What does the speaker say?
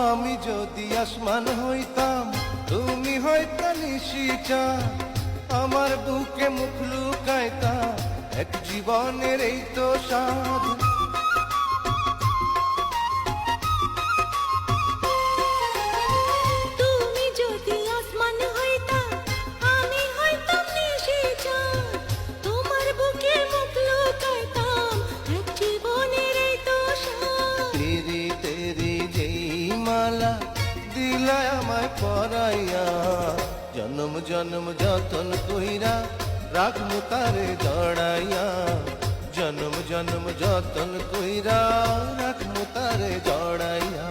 আমি যদি আসমান হইতাম তুমি হইতা নিশিচা, আমার বুকে মুখ লুকাইতা এক জীবনের এই তো স্বাদ। তুমি যদি আসমান হইতা আমি হইতাম নিশিচাঁদ, তোমার বুকে মুখ লুকাইতাম এক জীবনের এই তো স্বাদ। তেরি তেরি যেই মালা দিলা আমায় পরাইয়া, জনম জনম যতন কইরা রাখমু তারে জড়াইয়া, জনম জনম যতন কইরা রাখমু তারে জড়াইয়া।